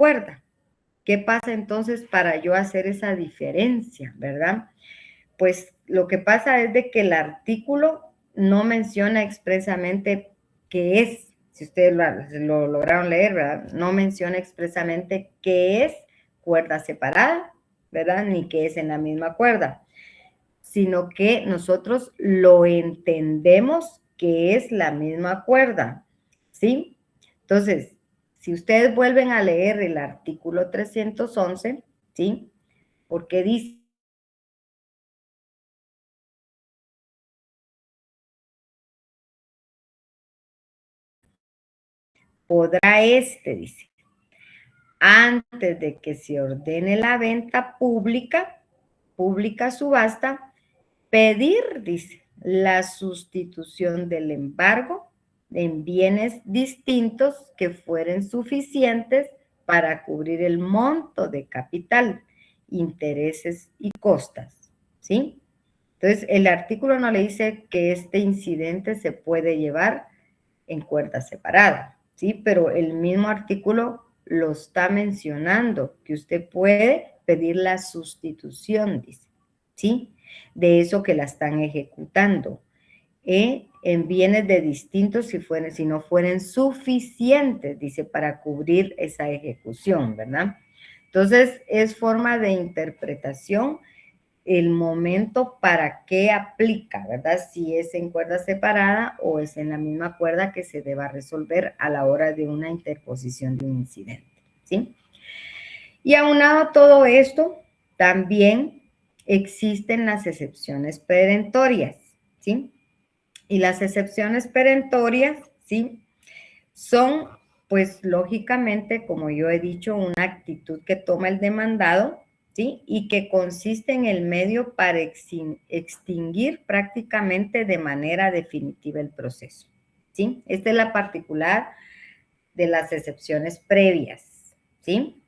cuerda. ¿Qué pasa entonces para yo hacer esa diferencia, verdad? Pues lo que pasa es de que el artículo no menciona expresamente qué es, si ustedes lo lograron leer, ¿verdad? No menciona expresamente qué es cuerda separada, ¿verdad? Ni qué es en la misma cuerda, sino que nosotros lo entendemos que es la misma cuerda, ¿sí? Entonces, si ustedes vuelven a leer el artículo 311, ¿sí? Porque dice, podrá dice, antes de que se ordene la venta pública subasta, pedir, dice, la sustitución del embargo en bienes distintos que fueren suficientes para cubrir el monto de capital, intereses y costas, ¿sí? Entonces, el artículo no le dice que este incidente se puede llevar en cuerda separada, ¿sí? Pero el mismo artículo lo está mencionando, que usted puede pedir la sustitución, dice, ¿sí? De eso que la están ejecutando, en bienes de distintos si no fueren suficientes, dice, para cubrir esa ejecución, ¿verdad? Entonces, es forma de interpretación el momento para qué aplica, ¿verdad? Si es en cuerda separada o es en la misma cuerda que se deba resolver a la hora de una interposición de un incidente, ¿sí? Y aunado a todo esto, también existen las excepciones perentorias, ¿sí? Y las excepciones perentorias, ¿sí? Son, pues, lógicamente, como yo he dicho, una actitud que toma el demandado, ¿sí? Y que consiste en el medio para extinguir prácticamente de manera definitiva el proceso, ¿sí? Esta es la particular de las excepciones previas, ¿sí?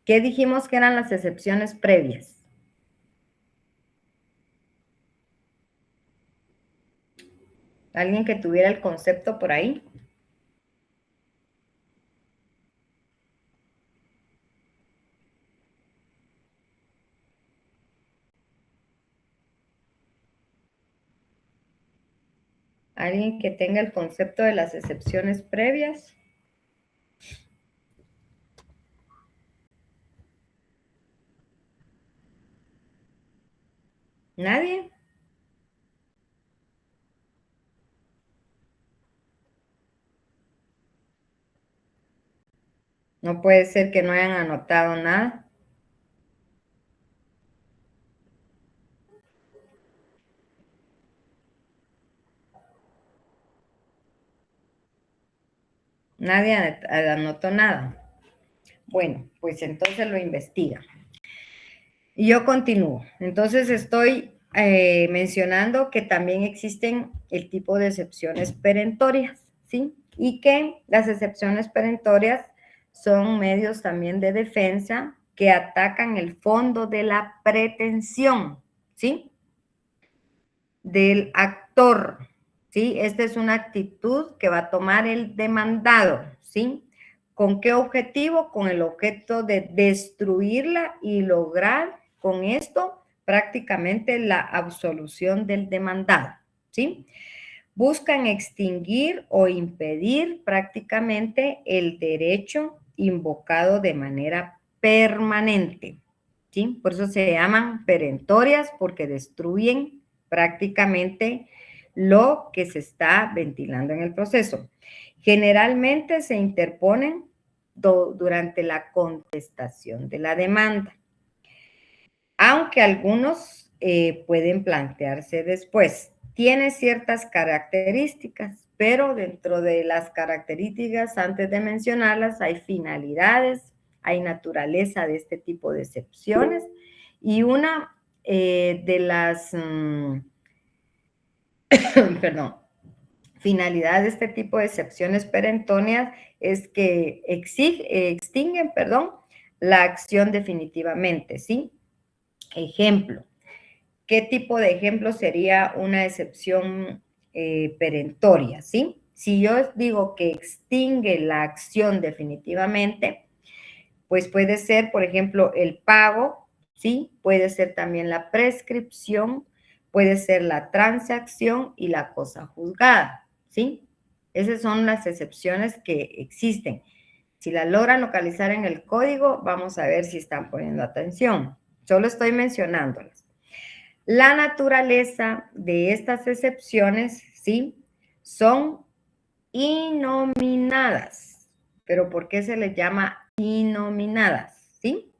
¿Qué dijimos que eran las excepciones previas? ¿Alguien que tuviera el concepto por ahí? ¿Alguien que tenga el concepto de las excepciones previas? ¿Nadie? No puede ser que no hayan anotado nada. Nadie anotó nada. Bueno, pues entonces lo investiga. Y yo continúo. Entonces estoy mencionando que también existen el tipo de excepciones perentorias, ¿sí? Y que las excepciones perentorias son medios también de defensa que atacan el fondo de la pretensión, ¿sí? Del actor, ¿sí? Esta es una actitud que va a tomar el demandado, ¿sí? ¿Con qué objetivo? Con el objeto de destruirla y lograr con esto prácticamente la absolución del demandado, ¿sí? Buscan extinguir o impedir prácticamente el derecho invocado de manera permanente, ¿sí? Por eso se llaman perentorias, porque destruyen prácticamente lo que se está ventilando en el proceso. Generalmente se interponen durante la contestación de la demanda, aunque algunos pueden plantearse después. Tiene ciertas características, pero dentro de las características, antes de mencionarlas, hay finalidades, hay naturaleza de este tipo de excepciones, y una de las, perdón, finalidad de este tipo de excepciones perentorias es que extinguen, perdón, la acción definitivamente, ¿sí? Ejemplo, ¿qué tipo de ejemplo sería una excepción perentoria, ¿sí? Si yo digo que extingue la acción definitivamente, Pues puede ser, por ejemplo, el pago, ¿sí? Puede ser también la prescripción, puede ser la transacción y la cosa juzgada, ¿sí? Esas son las excepciones que existen. Si la logran localizar en el código, vamos a ver si están poniendo atención. Solo estoy mencionándolas. La naturaleza de estas excepciones, ¿sí? Son innominadas. ¿Pero por qué se les llama innominadas? ¿Sí?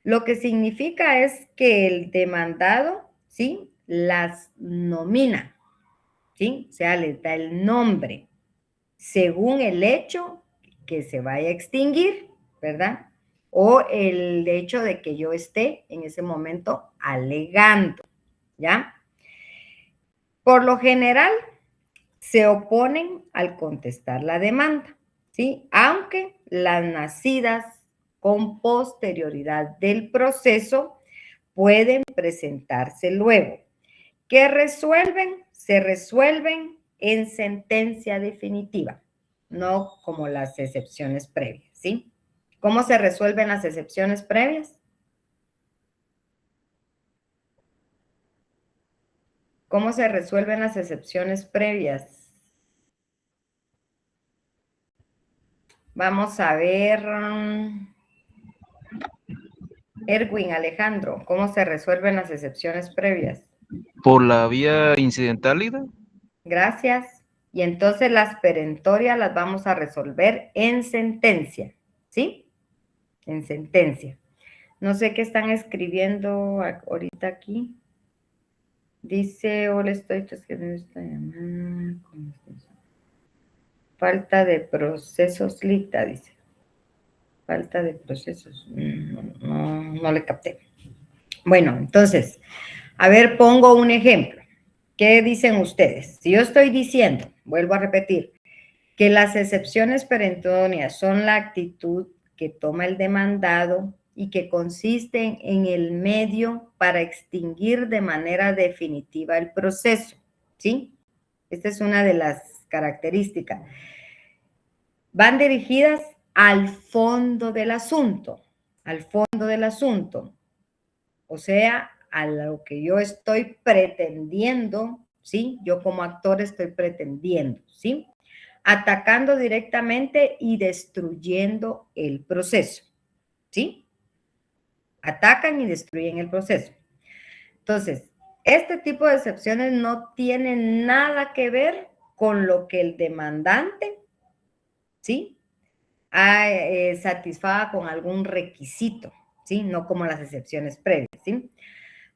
Lo que significa es que el demandado, ¿sí? Las nomina, ¿sí? O sea, les da el nombre según el hecho que se vaya a extinguir, ¿verdad? O el hecho de que yo esté en ese momento alegando, ¿ya? Por lo general, se oponen al contestar la demanda, ¿sí? Aunque las nacidas con posterioridad del proceso pueden presentarse luego. ¿Qué resuelven? Se resuelven en sentencia definitiva, no como las excepciones previas, ¿sí? ¿Cómo se resuelven las excepciones previas? ¿Cómo se resuelven las excepciones previas? Vamos a ver, Erwin, Alejandro, ¿cómo se resuelven las excepciones previas? Por la vía incidentálida. Gracias. Y entonces las perentorias las vamos a resolver en sentencia, ¿sí? En sentencia. No sé qué están escribiendo ahorita aquí. Dice, hola, estoy escribiendo esta llamada. Falta de procesos lista, dice. Falta de procesos. No le capté. Bueno, entonces, a ver, pongo un ejemplo. ¿Qué dicen ustedes? Si yo estoy diciendo, vuelvo a repetir, que las excepciones perentorias son la actitud que toma el demandado y que consisten en el medio para extinguir de manera definitiva el proceso, ¿sí? Esta es una de las características. Van dirigidas al fondo del asunto, o sea, a lo que yo estoy pretendiendo, ¿sí? Yo como actor estoy pretendiendo, ¿sí? Atacando directamente y destruyendo el proceso, ¿sí? Atacan y destruyen el proceso. Entonces, este tipo de excepciones no tienen nada que ver con lo que el demandante, ¿sí? Satisfaga con algún requisito, ¿sí? No como las excepciones previas, ¿sí?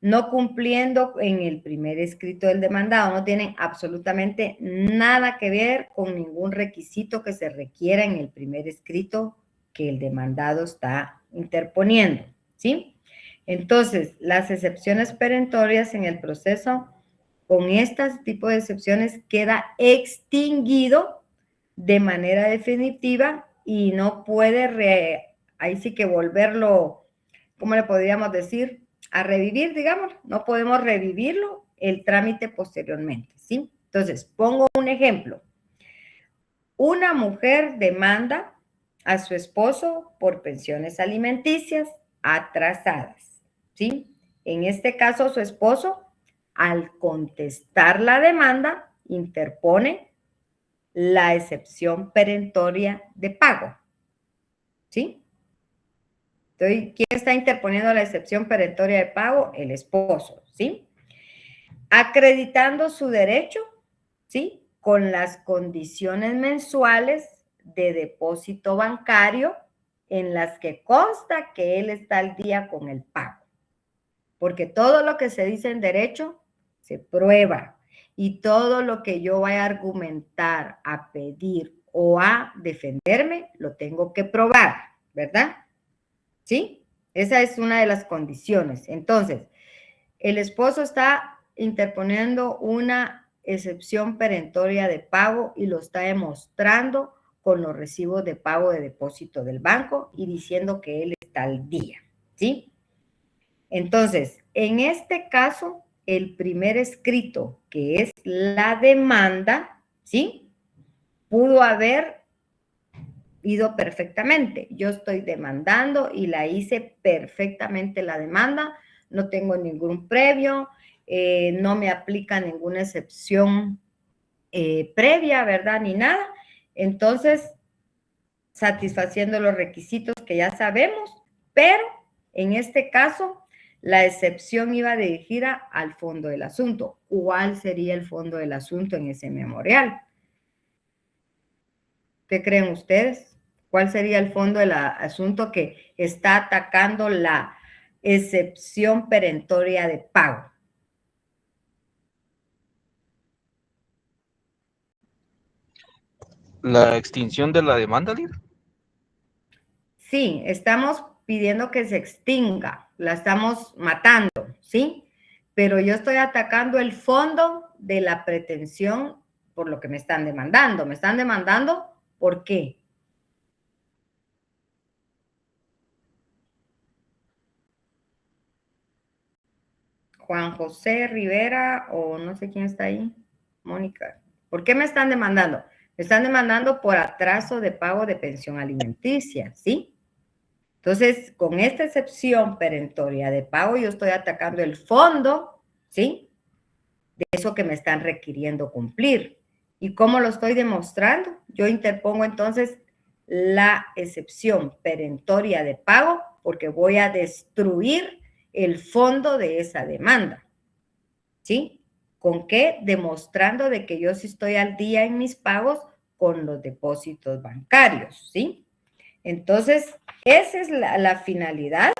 No cumpliendo en el primer escrito del demandado, no tienen absolutamente nada que ver con ningún requisito que se requiera en el primer escrito que el demandado está interponiendo, ¿sí? Entonces, las excepciones perentorias en el proceso, con este tipo de excepciones, queda extinguido de manera definitiva y no puede, ahí sí que volverlo, ¿cómo le podríamos decir? A revivir, digamos, no podemos revivirlo el trámite posteriormente, ¿sí? Entonces, pongo un ejemplo. Una mujer demanda a su esposo por pensiones alimenticias atrasadas, ¿sí? En este caso, su esposo, al contestar la demanda, interpone la excepción perentoria de pago, ¿sí? Entonces, ¿quién está interponiendo la excepción perentoria de pago? El esposo, ¿sí? Acreditando su derecho, ¿sí? Con las condiciones mensuales de depósito bancario en las que consta que él está al día con el pago. Porque todo lo que se dice en derecho se prueba y todo lo que yo vaya a argumentar, a pedir o a defenderme, lo tengo que probar, ¿verdad? ¿Sí? Esa es una de las condiciones. Entonces, el esposo está interponiendo una excepción perentoria de pago y lo está demostrando con los recibos de pago de depósito del banco y diciendo que él está al día, ¿sí? Entonces, en este caso, el primer escrito, que es la demanda, ¿sí? Pudo haber ido perfectamente. Yo estoy demandando y la hice perfectamente la demanda, no tengo ningún previo, no me aplica ninguna excepción previa, ¿verdad? Ni nada. Entonces, satisfaciendo los requisitos que ya sabemos, pero en este caso, la excepción iba dirigida al fondo del asunto. ¿Cuál sería el fondo del asunto en ese memorial? ¿Qué creen ustedes? ¿Cuál sería el fondo del asunto que está atacando la excepción perentoria de pago? La extinción de la demanda, líder. Sí, estamos pidiendo que se extinga, la estamos matando, ¿sí? Pero yo estoy atacando el fondo de la pretensión por lo que me están demandando. ¿Me están demandando? ¿Por qué? Juan José Rivera o no sé quién está ahí. Mónica. ¿Por qué me están demandando? Me están demandando por atraso de pago de pensión alimenticia, ¿sí? Entonces, con esta excepción perentoria de pago, yo estoy atacando el fondo, ¿sí? De eso que me están requiriendo cumplir. ¿Y cómo lo estoy demostrando? Yo interpongo entonces la excepción perentoria de pago porque voy a destruir el fondo de esa demanda, ¿sí? ¿Con qué? Demostrando de que yo sí estoy al día en mis pagos con los depósitos bancarios, ¿sí? Entonces, esa es la finalidad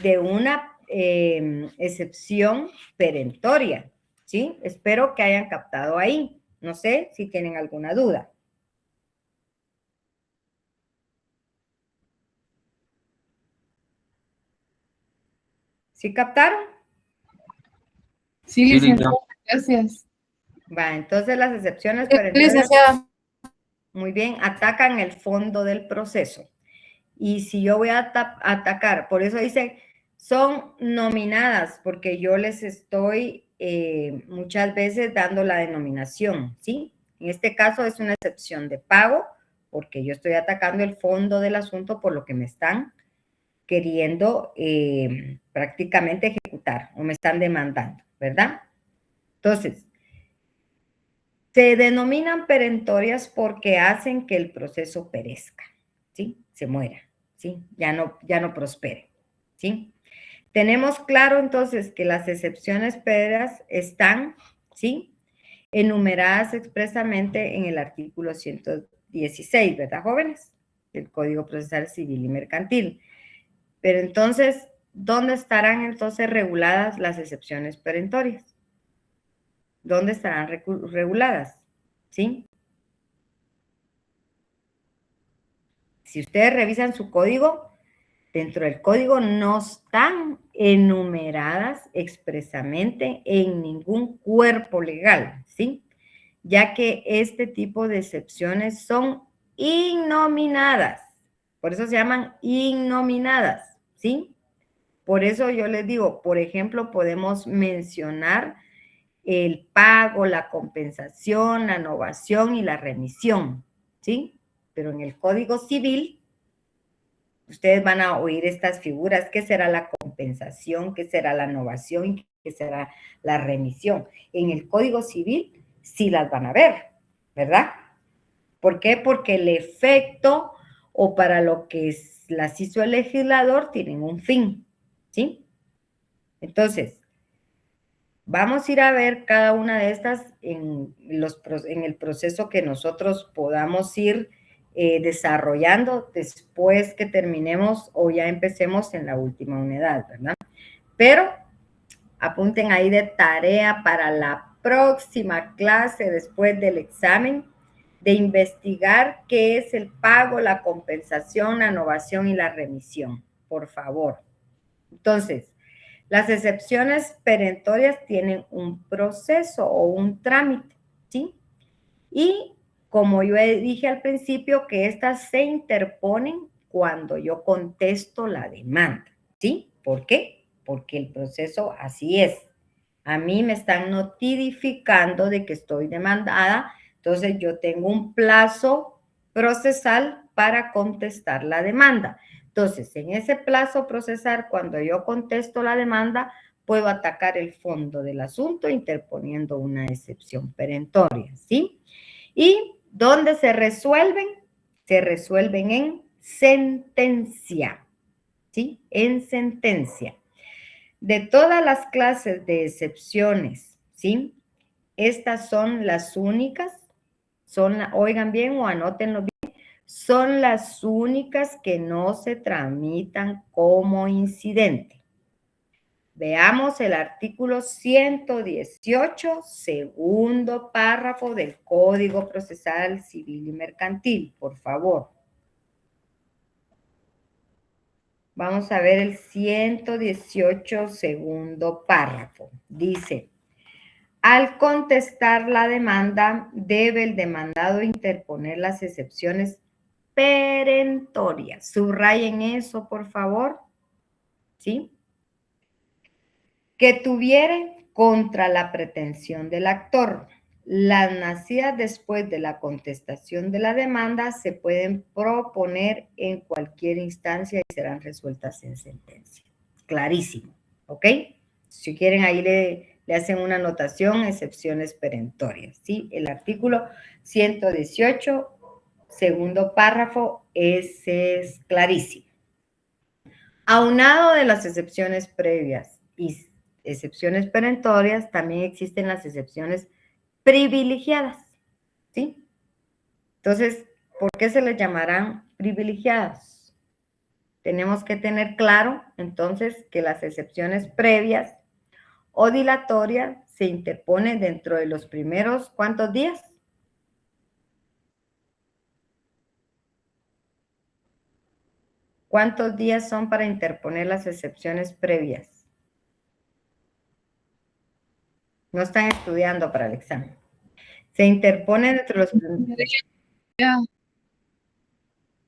de una excepción perentoria, ¿sí? Espero que hayan captado ahí. No sé si tienen alguna duda. ¿Sí captaron? Sí, Sí, líder. licenciada, gracias. Va, entonces las excepciones Sí, perentorias, licenciada. muy bien, atacan el fondo del proceso. Y si yo voy a atacar, por eso dice, son nominadas, porque yo les estoy muchas veces dando la denominación, ¿sí? En este caso es una excepción de pago, porque yo estoy atacando el fondo del asunto por lo que me están queriendo prácticamente ejecutar o me están demandando, ¿verdad? Entonces, se denominan perentorias porque hacen que el proceso perezca, ¿sí? Se muera, ¿sí? Ya no prospere, ¿sí? Tenemos claro entonces que las excepciones perentorias están, ¿sí? Enumeradas expresamente en el artículo 116, ¿verdad, jóvenes? Del Código Procesal Civil y Mercantil. Pero entonces, ¿dónde estarán entonces reguladas las excepciones perentorias? ¿Dónde estarán reguladas? ¿Sí? Si ustedes revisan su código, dentro del código no están enumeradas expresamente en ningún cuerpo legal, ¿sí? Ya que este tipo de excepciones son innominadas. Por eso se llaman innominadas, ¿sí? Por eso yo les digo, por ejemplo, podemos mencionar el pago, la compensación, la novación y la remisión, ¿sí? Pero en el Código Civil, ustedes van a oír estas figuras, ¿qué será la compensación? ¿Qué será la novación? ¿Qué será la remisión? En el Código Civil sí las van a ver, ¿verdad? ¿Por qué? Porque el efecto o para lo que las hizo el legislador tienen un fin, ¿sí? Entonces, vamos a ir a ver cada una de estas en el proceso que nosotros podamos ir desarrollando después que terminemos o ya empecemos en la última unidad, ¿verdad? Pero apunten ahí de tarea para la próxima clase después del examen de investigar qué es el pago, la compensación, la novación y la remisión, por favor. Entonces, las excepciones perentorias tienen un proceso o un trámite, ¿sí? Y como yo dije al principio, que estas se interponen cuando yo contesto la demanda, ¿sí? ¿Por qué? Porque el proceso así es. A mí me están notificando de que estoy demandada, entonces yo tengo un plazo procesal para contestar la demanda. Entonces, en ese plazo procesar, cuando yo contesto la demanda, puedo atacar el fondo del asunto interponiendo una excepción perentoria, ¿sí? ¿Y dónde se resuelven? Se resuelven en sentencia, ¿sí? En sentencia. De todas las clases de excepciones, ¿sí? Estas son las únicas, oigan bien o anótenlo bien, son las únicas que no se tramitan como incidente. Veamos el artículo 118, segundo párrafo del Código Procesal Civil y Mercantil, por favor. Vamos a ver el 118, segundo párrafo. Dice, al contestar la demanda, debe el demandado interponer las excepciones perentorias. Subrayen eso, por favor. ¿Sí? Que tuviere contra la pretensión del actor. Las nacidas después de la contestación de la demanda se pueden proponer en cualquier instancia y serán resueltas en sentencia. Clarísimo, ¿ok? Si quieren ahí le hacen una anotación, excepciones perentorias, ¿sí? El artículo 118, segundo párrafo, ese es clarísimo. Aunado de las excepciones previas y excepciones perentorias, también existen las excepciones privilegiadas, ¿sí? Entonces, ¿por qué se les llamarán privilegiadas? Tenemos que tener claro, entonces, que las excepciones previas o dilatorias se interponen dentro de los primeros, ¿cuántos días? ¿Cuántos días son para interponer las excepciones previas? No están estudiando para el examen. Se interponen entre los... Ya.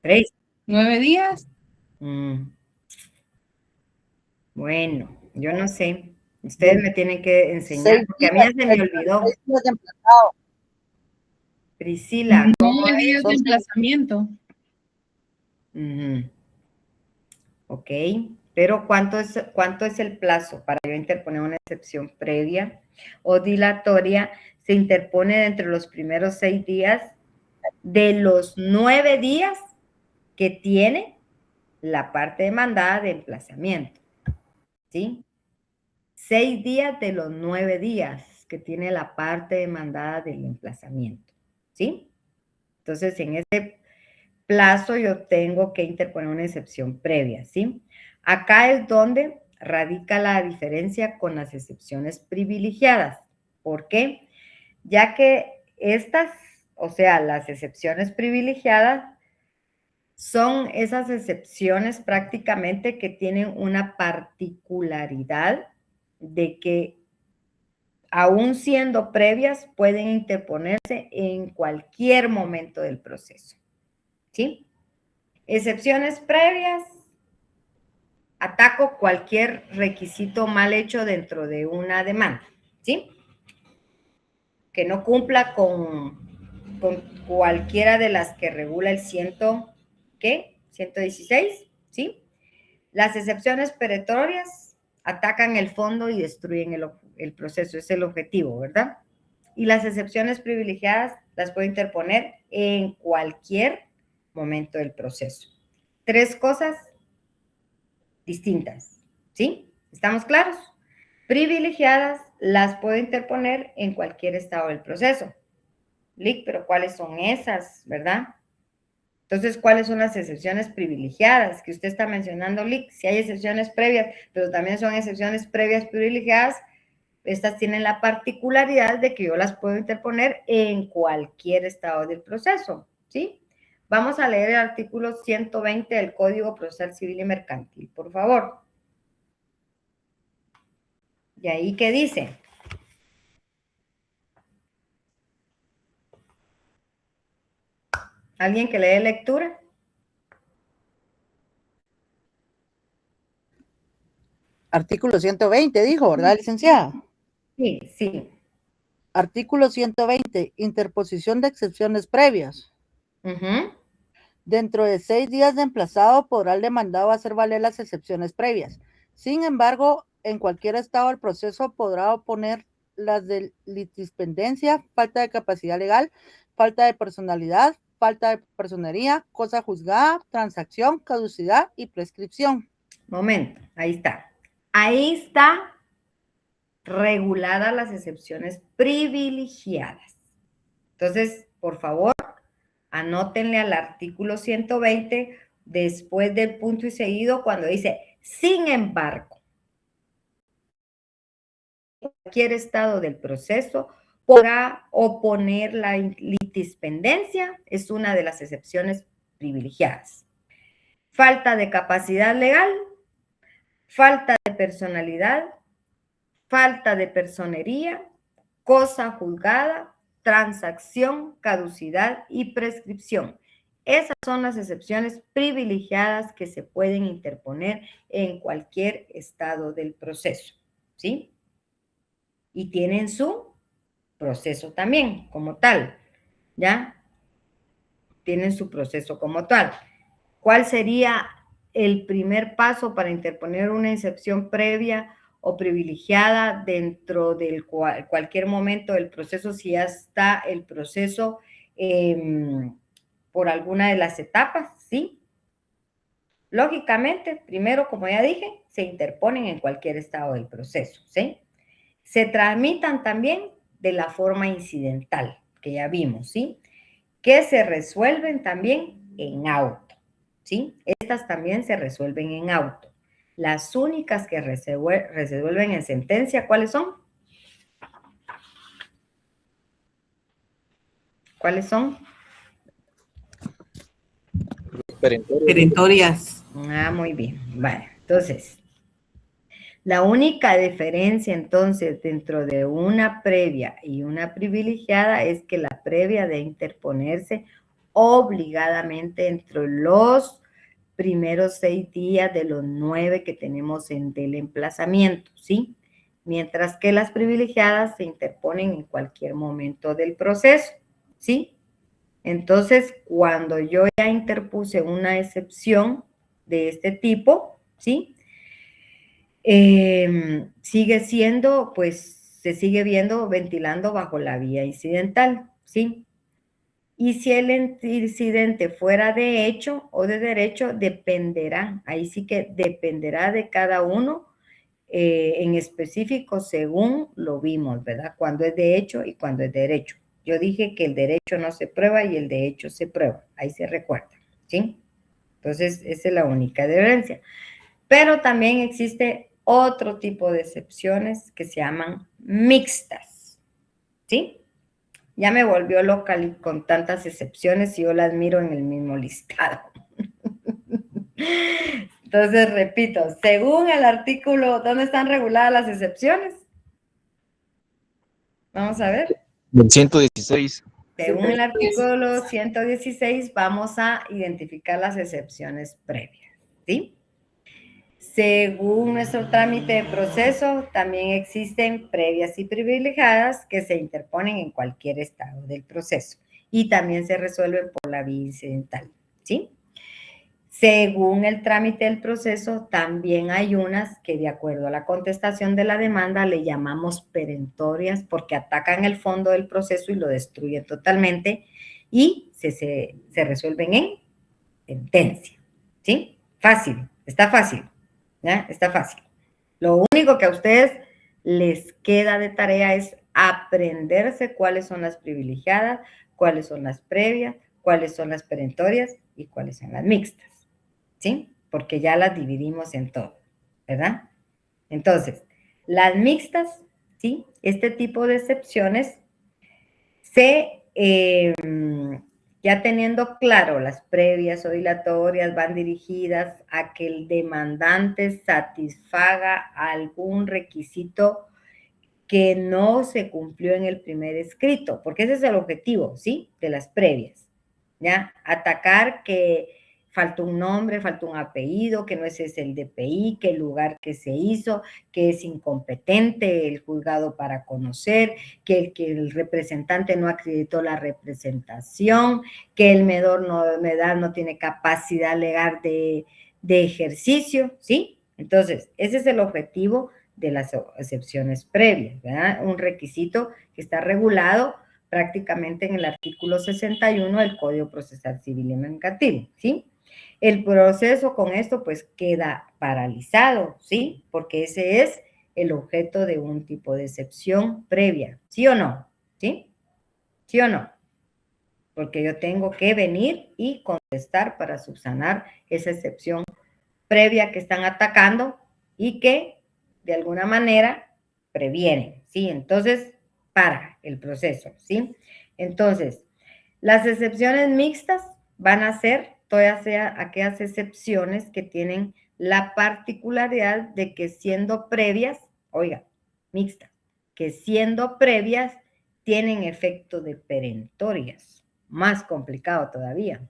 3. 9 días. Bueno, yo no sé. Ustedes me tienen que enseñar, porque a mí ya se me olvidó. Priscila. 9 días de emplazamiento. Ok, pero ¿cuánto es el plazo para yo interponer una excepción previa o dilatoria? Se interpone entre los primeros 6 días de los 9 días que tiene la parte demandada de emplazamiento, ¿sí? 6 días de los 9 días que tiene la parte demandada del emplazamiento, ¿sí? Entonces, en ese plazo yo tengo que interponer una excepción previa, ¿sí? Acá es donde radica la diferencia con las excepciones privilegiadas. ¿Por qué? Ya que estas, o sea, las excepciones privilegiadas son esas excepciones prácticamente que tienen una particularidad de que aún siendo previas pueden interponerse en cualquier momento del proceso, ¿sí? Excepciones previas, ataco cualquier requisito mal hecho dentro de una demanda, ¿sí? Que no cumpla con cualquiera de las que regula el 116, ¿sí? Las excepciones perentorias atacan el fondo y destruyen el proceso, es el objetivo, ¿verdad? Y las excepciones privilegiadas las puedo interponer en cualquier momento del proceso. 3 cosas distintas, ¿sí? ¿Estamos claros? Privilegiadas las puedo interponer en cualquier estado del proceso. Lic, pero ¿cuáles son esas, verdad? Entonces, ¿cuáles son las excepciones privilegiadas que usted está mencionando, Lic? Si hay excepciones previas, pero también son excepciones previas privilegiadas, estas tienen la particularidad de que yo las puedo interponer en cualquier estado del proceso, ¿sí? Vamos a leer el artículo 120 del Código Procesal Civil y Mercantil, por favor. ¿Y ahí qué dice? ¿Alguien que lee lectura? Artículo 120, dijo, ¿verdad, licenciada? Sí, sí. Artículo 120, interposición de excepciones previas. Dentro de 6 días de emplazado podrá el demandado hacer valer las excepciones previas. Sin embargo, en cualquier estado del proceso podrá oponer las de litispendencia, falta de capacidad legal, falta de personalidad, falta de personería, cosa juzgada, transacción, caducidad y prescripción. Momento, ahí está. Ahí está reguladas las excepciones privilegiadas. Entonces, por favor, anótenle al artículo 120 después del punto y seguido cuando dice, sin embargo, cualquier estado del proceso podrá oponer la litispendencia, es una de las excepciones privilegiadas. Falta de capacidad legal, falta de personalidad, falta de personería, cosa juzgada, transacción, caducidad y prescripción. Esas son las excepciones privilegiadas que se pueden interponer en cualquier estado del proceso, ¿sí? Y tienen su proceso también, como tal, ¿ya? Tienen su proceso como tal. ¿Cuál sería el primer paso para interponer una excepción previa o privilegiada dentro del cualquier momento del proceso, si ya está el proceso por alguna de las etapas? ¿Sí? Lógicamente, primero, como ya dije, se interponen en cualquier estado del proceso, ¿sí? Se tramitan también de la forma incidental, que ya vimos, ¿sí? Que se resuelven también en auto, ¿sí? Estas también se resuelven en auto. Las únicas que resuelven en sentencia, ¿cuáles son? ¿Cuáles son? Perentorias. Ah, muy bien. Vale, entonces, la única diferencia entonces dentro de una previa y una privilegiada es que la previa debe interponerse obligadamente entre los primeros 6 días de los 9 que tenemos del emplazamiento, ¿sí? Mientras que las privilegiadas se interponen en cualquier momento del proceso, ¿sí? Entonces, cuando yo ya interpuse una excepción de este tipo, ¿sí? Sigue siendo, pues, se sigue viendo, ventilando bajo la vía incidental, ¿sí? Y si el incidente fuera de hecho o de derecho, dependerá, ahí sí que dependerá de cada uno en específico según lo vimos, ¿verdad? Cuando es de hecho y cuando es de derecho. Yo dije que el derecho no se prueba y el de hecho se prueba, ahí se recuerda, ¿sí? Entonces, esa es la única diferencia. Pero también existe otro tipo de excepciones que se llaman mixtas, ¿sí? Ya me volvió loca con tantas excepciones y yo las miro en el mismo listado. Entonces, repito, según el artículo, ¿dónde están reguladas las excepciones? Vamos a ver. Del 116. Según el artículo 116, vamos a identificar las excepciones previas, ¿sí? Según nuestro trámite de proceso, también existen previas y privilegiadas que se interponen en cualquier estado del proceso y también se resuelven por la vía incidental, ¿sí? Según el trámite del proceso, también hay unas que de acuerdo a la contestación de la demanda le llamamos perentorias porque atacan el fondo del proceso y lo destruyen totalmente y se resuelven en sentencia, ¿sí? Fácil, está fácil. ¿Ya? Está fácil. Lo único que a ustedes les queda de tarea es aprenderse cuáles son las privilegiadas, cuáles son las previas, cuáles son las perentorias y cuáles son las mixtas, ¿sí? Porque ya las dividimos en todo, ¿verdad? Entonces, las mixtas, ¿sí? Este tipo de excepciones ya teniendo claro, las previas o dilatorias van dirigidas a que el demandante satisfaga algún requisito que no se cumplió en el primer escrito, porque ese es el objetivo, ¿sí? De las previas, ¿ya? Atacar que falta un nombre, falta un apellido, que no ese es el DPI, que el lugar que se hizo, que es incompetente el juzgado para conocer, que el representante no acreditó la representación, que el medor no tiene capacidad legal de ejercicio, ¿sí? Entonces, ese es el objetivo de las excepciones previas, ¿verdad? Un requisito que está regulado prácticamente en el artículo 61 del Código Procesal Civil y Mercantil, ¿sí? El proceso con esto pues queda paralizado, ¿sí? Porque ese es el objeto de un tipo de excepción previa, ¿sí o no? ¿Sí? ¿Sí o no? Porque yo tengo que venir y contestar para subsanar esa excepción previa que están atacando y que de alguna manera previenen, ¿sí? Entonces, para el proceso, ¿sí? Entonces, las excepciones mixtas van a ser todas aquellas excepciones que tienen la particularidad de que siendo previas, oiga, mixtas, que siendo previas tienen efecto de perentorias. Más complicado todavía.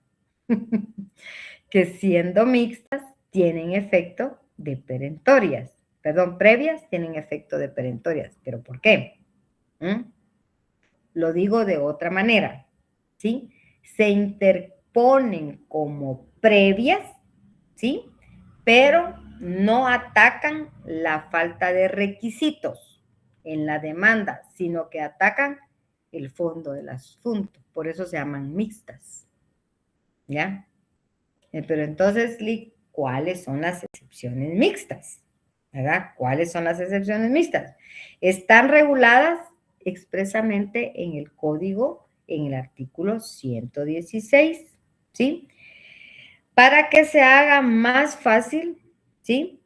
Que siendo mixtas tienen efecto de perentorias. Perdón, previas tienen efecto de perentorias. ¿Pero por qué? Lo digo de otra manera, ¿sí? Se interponen como previas, ¿sí? Pero no atacan la falta de requisitos en la demanda, sino que atacan el fondo del asunto. Por eso se llaman mixtas, ¿ya? Pero entonces, ¿cuáles son las excepciones mixtas? ¿Verdad? ¿Cuáles son las excepciones mixtas? Están reguladas expresamente en el código, en el artículo 116, ¿sí? Para que se haga más fácil, ¿sí?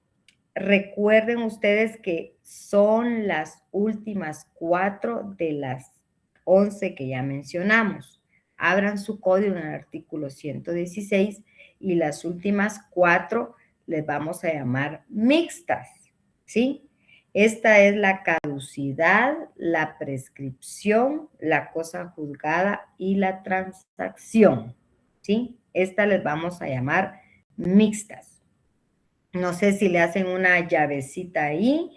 Recuerden ustedes que son las últimas 4 de las 11 que ya mencionamos. Abran su código en el artículo 116 y las últimas 4 les vamos a llamar mixtas, ¿sí? Esta es la caducidad, la prescripción, la cosa juzgada y la transacción, ¿sí? Esta les vamos a llamar mixtas. No sé si le hacen una llavecita ahí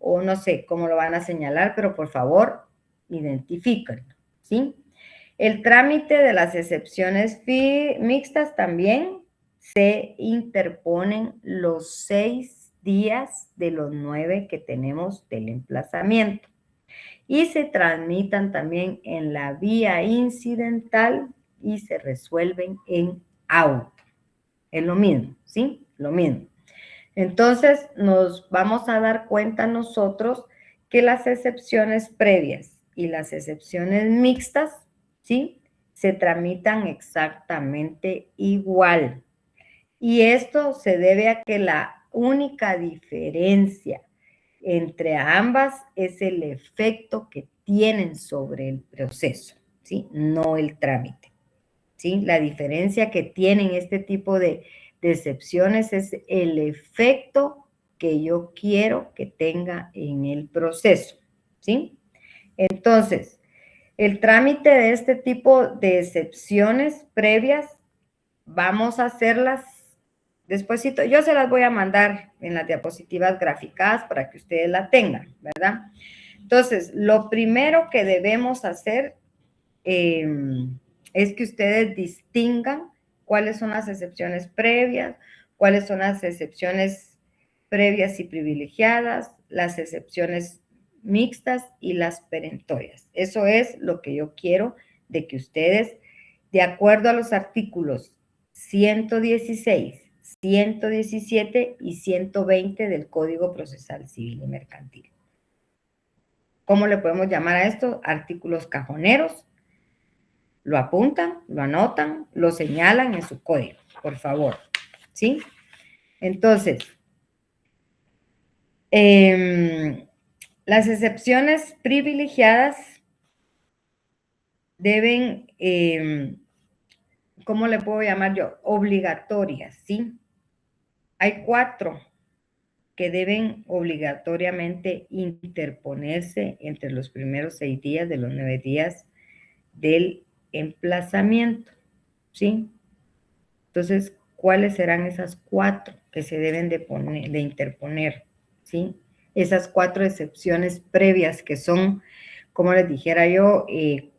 o no sé cómo lo van a señalar, pero por favor, identifíquenlo, ¿sí? El trámite de las excepciones mixtas también se interponen los 6 días de los 9 que tenemos del emplazamiento y se tramitan también en la vía incidental y se resuelven en auto. Es lo mismo, ¿sí? Lo mismo. Entonces, nos vamos a dar cuenta nosotros que las excepciones previas y las excepciones mixtas, ¿sí? Se tramitan exactamente igual. Y esto se debe a que la única diferencia entre ambas es el efecto que tienen sobre el proceso, ¿sí? No el trámite, ¿sí? La diferencia que tienen este tipo de excepciones es el efecto que yo quiero que tenga en el proceso, ¿sí? Entonces, el trámite de este tipo de excepciones previas, vamos a hacerlas despuesito. Yo se las voy a mandar en las diapositivas graficadas para que ustedes la tengan, ¿verdad? Entonces, lo primero que debemos hacer es que ustedes distingan cuáles son las excepciones previas, cuáles son las excepciones previas y privilegiadas, las excepciones mixtas y las perentorias. Eso es lo que yo quiero de que ustedes, de acuerdo a los artículos 116, 117 y 120 del Código Procesal Civil y Mercantil. ¿Cómo le podemos llamar a esto? Artículos cajoneros. Lo apuntan, lo anotan, lo señalan en su código, por favor, ¿sí? Entonces, las excepciones privilegiadas deben, ¿cómo le puedo llamar yo? Obligatorias, ¿sí? Hay 4 que deben obligatoriamente interponerse entre los primeros 6 días de los 9 días del emplazamiento, ¿sí? Entonces, cuáles serán esas 4 que se deben de interponer, ¿sí? Esas 4 excepciones previas que son, como les dijera yo,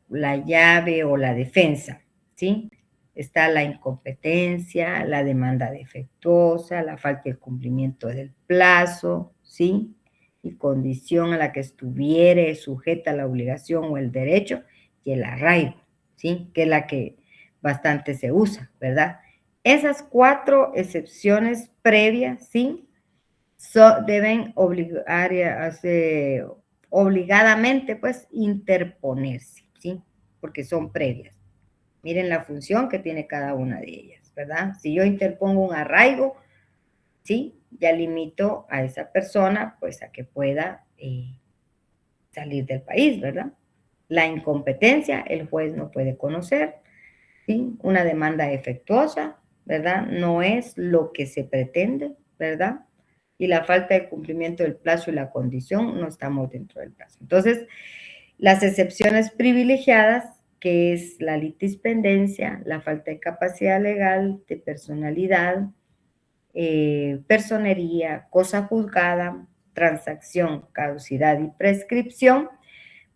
la llave o la defensa, ¿sí? Está la incompetencia, la demanda defectuosa, la falta de cumplimiento del plazo, ¿sí? Y condición a la que estuviere sujeta la obligación o el derecho, y el arraigo, ¿sí? Que es la que bastante se usa, ¿verdad? Esas 4 excepciones previas, ¿sí? Deben obligadamente, pues, interponerse, ¿sí? Porque son previas. Miren la función que tiene cada una de ellas, ¿verdad? Si yo interpongo un arraigo, ¿sí? Ya limito a esa persona, pues, a que pueda salir del país, ¿verdad? La incompetencia, el juez no puede conocer, ¿sí? Una demanda defectuosa, ¿verdad? No es lo que se pretende, ¿verdad? Y la falta de cumplimiento del plazo y la condición, no estamos dentro del plazo. Entonces, las excepciones privilegiadas, que es la litispendencia, la falta de capacidad legal, de personalidad, personería, cosa juzgada, transacción, caducidad y prescripción,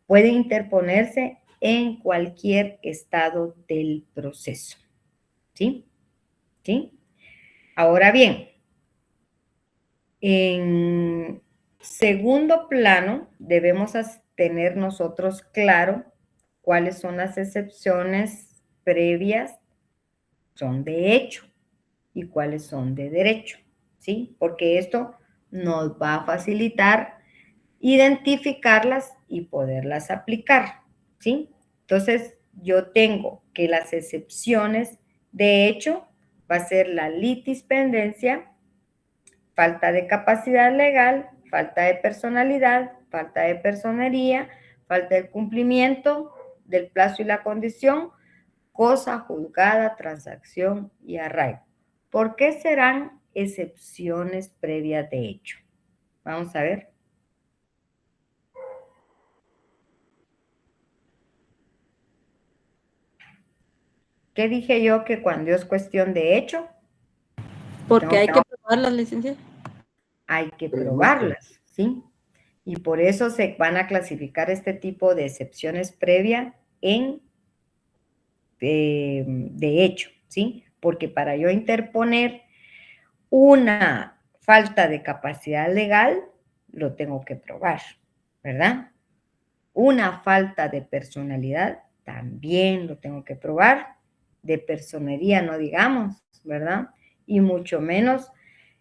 puede interponerse en cualquier estado del proceso. ¿Sí? ¿Sí? Ahora bien, en segundo plano debemos tener nosotros claro cuáles son las excepciones previas, son de hecho, y cuáles son de derecho, ¿sí? Porque esto nos va a facilitar identificarlas y poderlas aplicar, ¿sí? Entonces, yo tengo que las excepciones de hecho va a ser la litispendencia, falta de capacidad legal, falta de personalidad, falta de personería, falta de cumplimiento del plazo y la condición, cosa juzgada, transacción y arraigo. ¿Por qué serán excepciones previas de hecho? Vamos a ver. ¿Qué dije yo que cuando es cuestión de hecho? Porque hay que probarlas, licenciada. Hay que probarlas, ¿sí? Y por eso se van a clasificar este tipo de excepciones previas en de hecho, ¿sí? Porque para yo interponer una falta de capacidad legal, lo tengo que probar, ¿verdad? Una falta de personalidad, también lo tengo que probar. De personería, no digamos, ¿verdad? Y mucho menos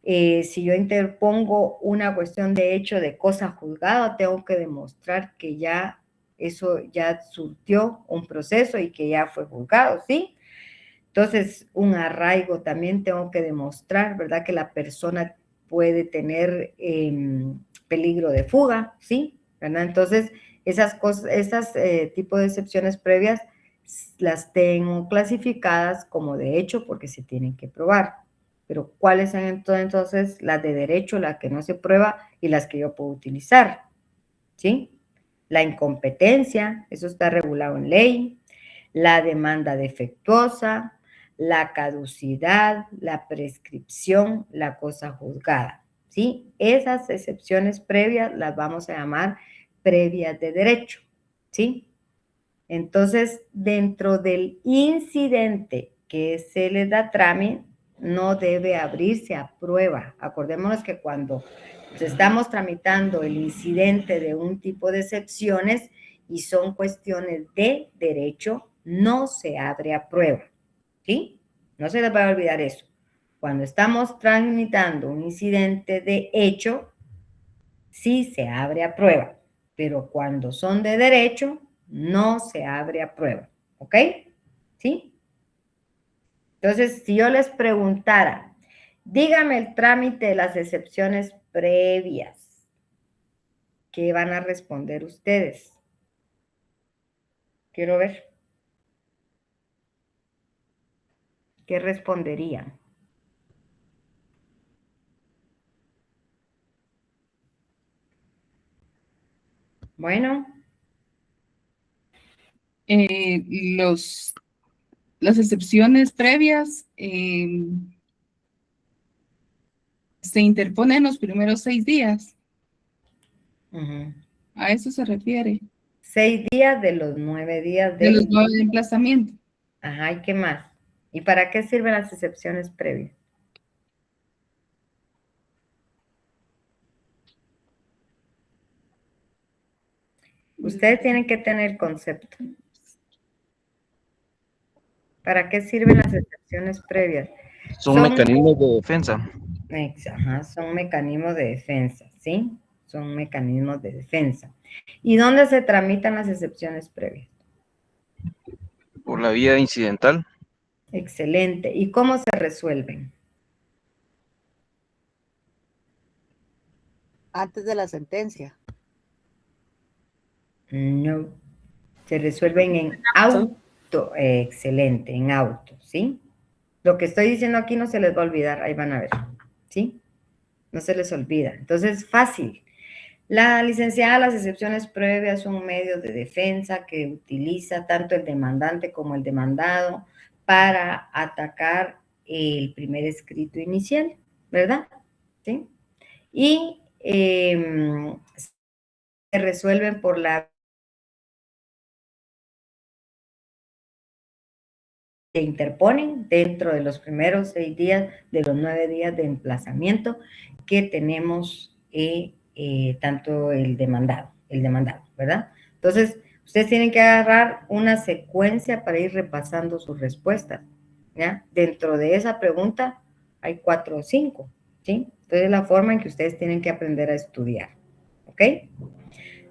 si yo interpongo una cuestión de hecho de cosa juzgada, tengo que demostrar que ya eso ya surtió un proceso y que ya fue juzgado, ¿sí? Entonces, un arraigo también tengo que demostrar, ¿verdad? Que la persona puede tener peligro de fuga, ¿sí? ¿Verdad? Entonces, esas cosas, esas tipos de excepciones previas las tengo clasificadas como de hecho porque se tienen que probar. Pero ¿cuáles son entonces las de derecho, las que no se prueba y las que yo puedo utilizar? ¿Sí? La incompetencia, eso está regulado en ley. La demanda defectuosa, la caducidad, la prescripción, la cosa juzgada, ¿sí? Esas excepciones previas las vamos a llamar previas de derecho, ¿sí? Entonces, dentro del incidente que se le da trámite, no debe abrirse a prueba. Acordémonos que cuando estamos tramitando el incidente de un tipo de excepciones y son cuestiones de derecho, no se abre a prueba, ¿sí? No se les va a olvidar eso. Cuando estamos tramitando un incidente de hecho, sí se abre a prueba, pero cuando son de derecho, no se abre a prueba, ¿ok? ¿Sí? Entonces, si yo les preguntara, dígame el trámite de las excepciones previas, ¿qué van a responder ustedes? Quiero ver. ¿Qué responderían? Bueno, Las excepciones previas se interpone en los primeros 6 días. Ujú. A eso se refiere. 6 días de los 9 días De los 9 de emplazamiento. Ajá, ¿y qué más? ¿Y para qué sirven las excepciones previas? Ustedes tienen que tener concepto. ¿Para qué sirven las excepciones previas? Son mecanismos de defensa. Ajá, son mecanismos de defensa, ¿sí? Son mecanismos de defensa. ¿Y dónde se tramitan las excepciones previas? Por la vía incidental. Excelente. ¿Y cómo se resuelven? Antes de la sentencia. No. Se resuelven en auto. Excelente, en auto, ¿sí? Lo que estoy diciendo aquí no se les va a olvidar, ahí van a ver, ¿sí? No se les olvida. Entonces, fácil. La licenciada, las excepciones previas son medios de defensa que utiliza tanto el demandante como el demandado para atacar el primer escrito inicial, ¿verdad? ¿Sí? Y se resuelven por la que interponen dentro de los primeros 6 días de los 9 días de emplazamiento que tenemos tanto el demandado, ¿verdad? Entonces, ustedes tienen que agarrar una secuencia para ir repasando sus respuestas, ¿ya? Dentro de esa pregunta hay 4 o 5, ¿sí? Entonces, es la forma en que ustedes tienen que aprender a estudiar, ¿ok?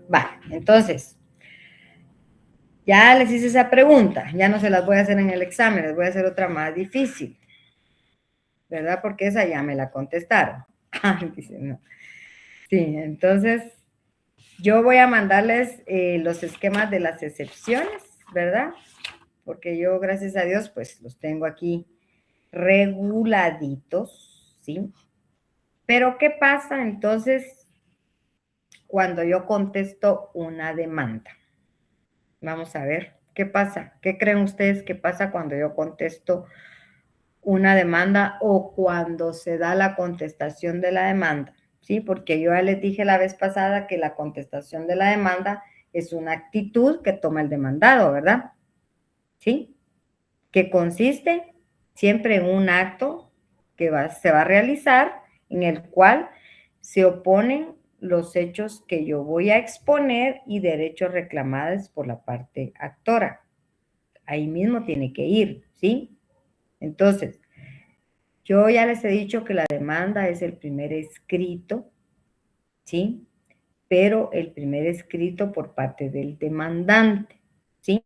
Vale, entonces, ya les hice esa pregunta, ya no se las voy a hacer en el examen, les voy a hacer otra más difícil, ¿verdad? Porque esa ya me la contestaron. Dice, no. Sí, entonces yo voy a mandarles los esquemas de las excepciones, ¿verdad? Porque yo, gracias a Dios, pues los tengo aquí reguladitos, ¿sí? Pero ¿qué pasa entonces cuando yo contesto una demanda? Vamos a ver, ¿qué pasa? ¿Qué creen ustedes que pasa cuando yo contesto una demanda o cuando se da la contestación de la demanda? ¿Sí? Porque yo ya les dije la vez pasada que la contestación de la demanda es una actitud que toma el demandado, ¿verdad? ¿Sí? Que consiste siempre en un acto que se va a realizar en el cual se oponen los hechos que yo voy a exponer y derechos reclamados por la parte actora. Ahí mismo tiene que ir, ¿sí? Entonces, yo ya les he dicho que la demanda es el primer escrito, ¿sí? Pero el primer escrito por parte del demandante, ¿sí?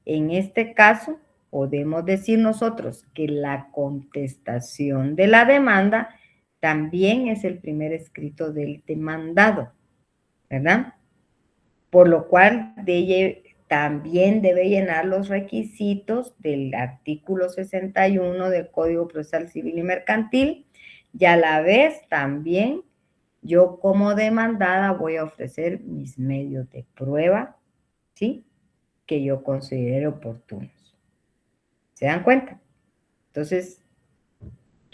En este caso, podemos decir nosotros que la contestación de la demanda también es el primer escrito del demandado, ¿verdad? Por lo cual también debe llenar los requisitos del artículo 61 del Código Procesal Civil y Mercantil, y a la vez también yo como demandada voy a ofrecer mis medios de prueba, ¿sí? Que yo considere oportunos. ¿Se dan cuenta? Entonces,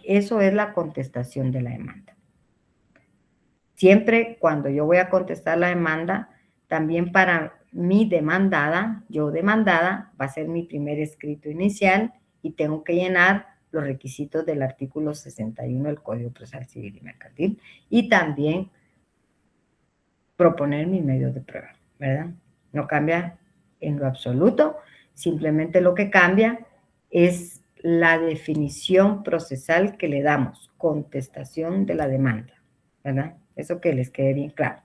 eso es la contestación de la demanda. Siempre cuando yo voy a contestar la demanda, también para mi demandada, yo demandada, va a ser mi primer escrito inicial y tengo que llenar los requisitos del artículo 61 del Código Procesal Civil y Mercantil y también proponer mis medios de prueba, ¿verdad? No cambia en lo absoluto, simplemente lo que cambia es la definición procesal que le damos, contestación de la demanda, ¿verdad? Eso que les quede bien claro.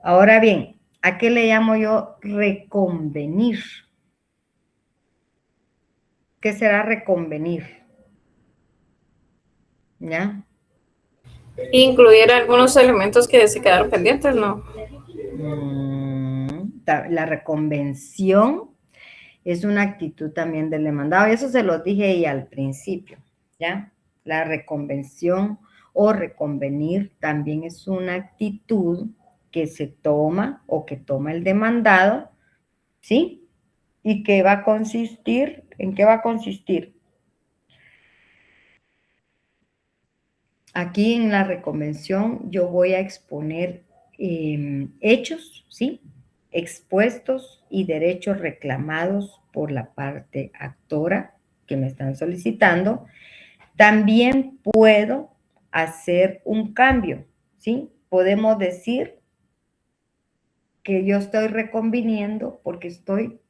Ahora bien, ¿a qué le llamo yo reconvenir? ¿Qué será reconvenir? ¿Ya? Incluir algunos elementos que se quedaron pendientes, ¿no? La reconvención es una actitud también del demandado, y eso se lo dije ahí al principio, ¿ya? La reconvención o reconvenir también es una actitud que se toma o que toma el demandado, ¿sí? ¿Y qué va a consistir? ¿En qué va a consistir? Aquí en la reconvención yo voy a exponer hechos, ¿sí? Expuestos y derechos reclamados por la parte actora que me están solicitando. También puedo hacer un cambio, ¿sí? Podemos decir que yo estoy reconviniendo porque estoy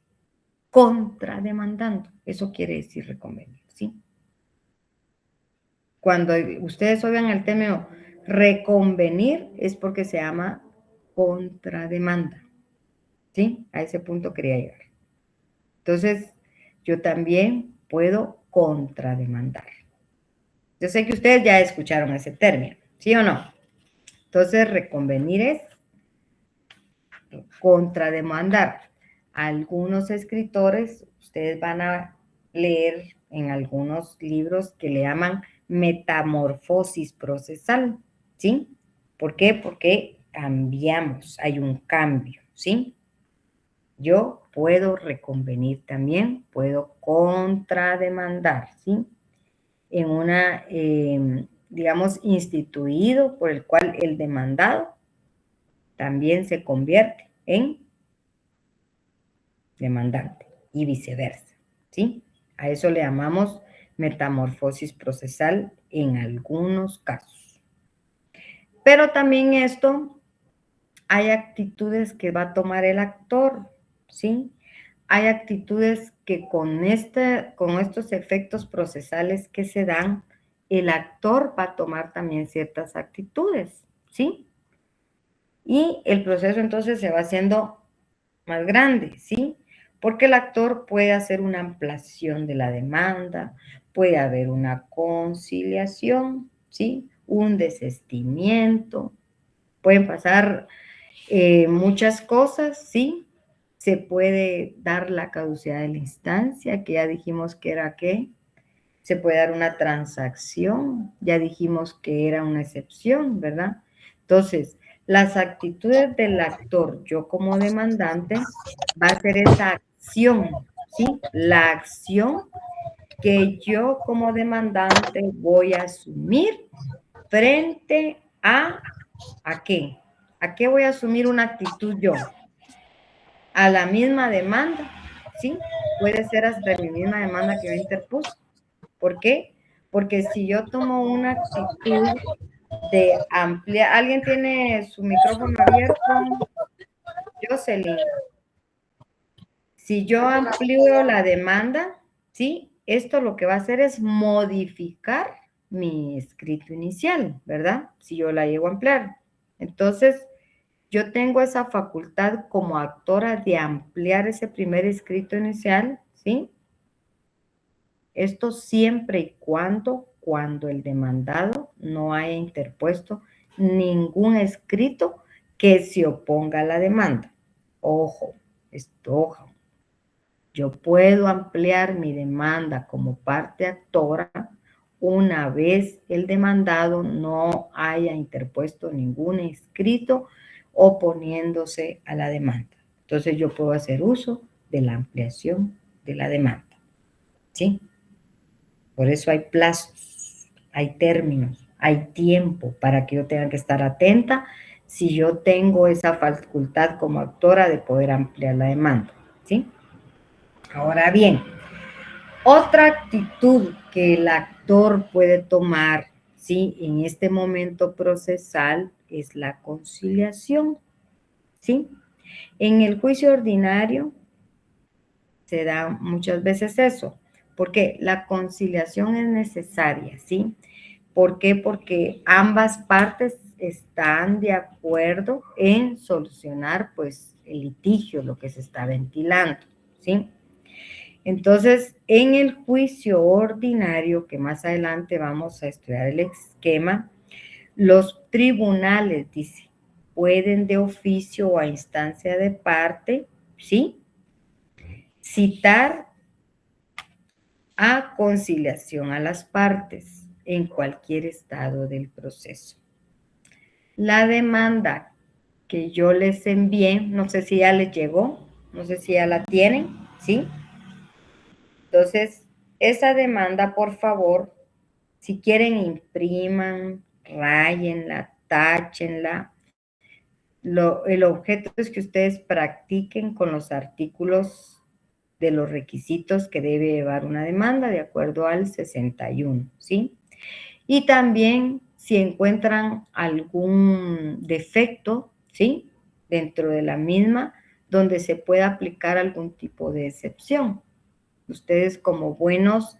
contrademandando. Eso quiere decir reconvenir, ¿sí? Cuando ustedes oigan el término reconvenir es porque se llama contrademanda, ¿sí? A ese punto quería llegar. Entonces, yo también puedo contrademandar. Yo sé que ustedes ya escucharon ese término, ¿sí o no? Entonces, reconvenir es contrademandar. Algunos escritores, ustedes van a leer en algunos libros que le llaman metamorfosis procesal, ¿sí? ¿Por qué? Porque cambiamos, hay un cambio, ¿sí? Yo puedo reconvenir también, puedo contrademandar, ¿sí? En una, digamos, instituido por el cual el demandado también se convierte en demandante y viceversa, ¿sí? A eso le llamamos metamorfosis procesal en algunos casos. Pero también esto, hay actitudes que va a tomar el actor, ¿sí? Hay actitudes que con estos efectos procesales que se dan, el actor va a tomar también ciertas actitudes, ¿sí? Y el proceso entonces se va haciendo más grande, ¿sí? Porque el actor puede hacer una ampliación de la demanda, puede haber una conciliación, ¿sí? Un desistimiento, pueden pasar muchas cosas, ¿sí? Se puede dar la caducidad de la instancia, que ya dijimos que era qué. Se puede dar una transacción, ya dijimos que era una excepción, ¿verdad? Entonces, las actitudes del actor, yo como demandante, va a ser esa acción, ¿sí? La acción que yo como demandante voy a asumir frente ¿a qué? ¿A qué voy a asumir una actitud yo? A la misma demanda, ¿sí? Puede ser hasta mi misma demanda que yo interpuse. ¿Por qué? Porque si yo tomo una actitud de ampliar, ¿alguien tiene su micrófono abierto? Jocelyn. Si yo amplío la demanda, ¿sí? Esto lo que va a hacer es modificar mi escrito inicial, ¿verdad? Si yo la llego a ampliar. Entonces, yo tengo esa facultad como actora de ampliar ese primer escrito inicial, ¿sí? Esto siempre y cuando el demandado no haya interpuesto ningún escrito que se oponga a la demanda. Ojo, ojo. Yo puedo ampliar mi demanda como parte actora una vez el demandado no haya interpuesto ningún escrito oponiéndose a la demanda. Entonces yo puedo hacer uso de la ampliación de la demanda, ¿sí? Por eso hay plazos, hay términos, hay tiempo para que yo tenga que estar atenta si yo tengo esa facultad como actora de poder ampliar la demanda, ¿sí? Ahora bien, otra actitud que el actor puede tomar, ¿sí? En este momento procesal es la conciliación, ¿sí? En el juicio ordinario se da muchas veces eso, porque la conciliación es necesaria, ¿sí? ¿Por qué? Porque ambas partes están de acuerdo en solucionar, pues, el litigio, lo que se está ventilando, ¿sí? Entonces, en el juicio ordinario, que más adelante vamos a estudiar el esquema, los tribunales, dice, pueden de oficio o a instancia de parte, ¿sí? Citar a conciliación a las partes en cualquier estado del proceso. La demanda que yo les envié, no sé si ya les llegó, no sé si ya la tienen, ¿sí? Entonces, esa demanda, por favor, si quieren, impriman, ¿ok? ráyenla, táchenla. El objeto es que ustedes practiquen con los artículos de los requisitos que debe llevar una demanda de acuerdo al 61, ¿sí? Y también si encuentran algún defecto, ¿sí? Dentro de la misma, donde se pueda aplicar algún tipo de excepción. Ustedes como buenos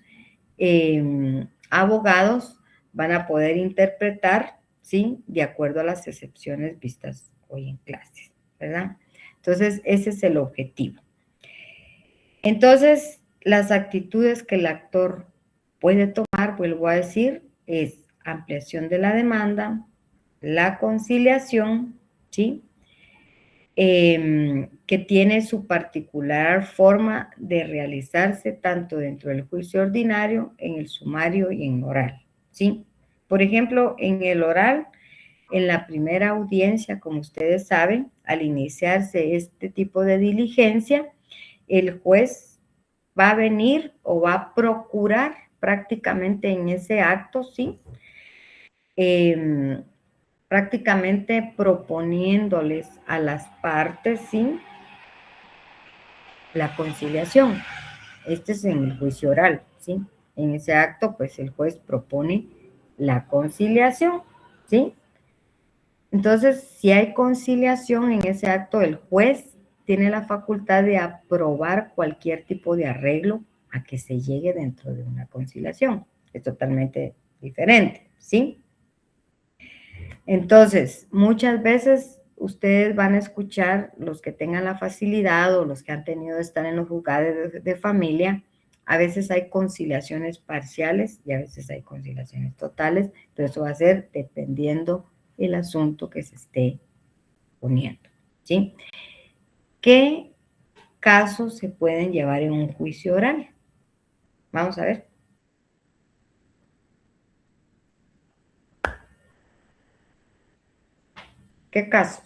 abogados van a poder interpretar, ¿sí? De acuerdo a las excepciones vistas hoy en clases, ¿verdad? Entonces, ese es el objetivo. Entonces, las actitudes que el actor puede tomar, vuelvo a decir, es ampliación de la demanda, la conciliación, ¿sí? Que tiene su particular forma de realizarse tanto dentro del juicio ordinario, en el sumario y en oral, ¿sí? Por ejemplo, en el oral, en la primera audiencia, como ustedes saben, al iniciarse este tipo de diligencia, el juez va a venir o va a procurar prácticamente en ese acto, ¿sí? Prácticamente proponiéndoles a las partes, ¿sí? La conciliación. Este es en el juicio oral, ¿sí? En ese acto, pues el juez propone la conciliación, ¿sí? Entonces, si hay conciliación en ese acto, el juez tiene la facultad de aprobar cualquier tipo de arreglo a que se llegue dentro de una conciliación. Es totalmente diferente, ¿sí? Entonces, muchas veces ustedes van a escuchar, los que tengan la facilidad o los que han tenido de estar en los juzgados de familia, a veces hay conciliaciones parciales y a veces hay conciliaciones totales, pero eso va a ser dependiendo el asunto que se esté poniendo, ¿sí? ¿Qué casos se pueden llevar en un juicio oral? Vamos a ver. ¿Qué casos?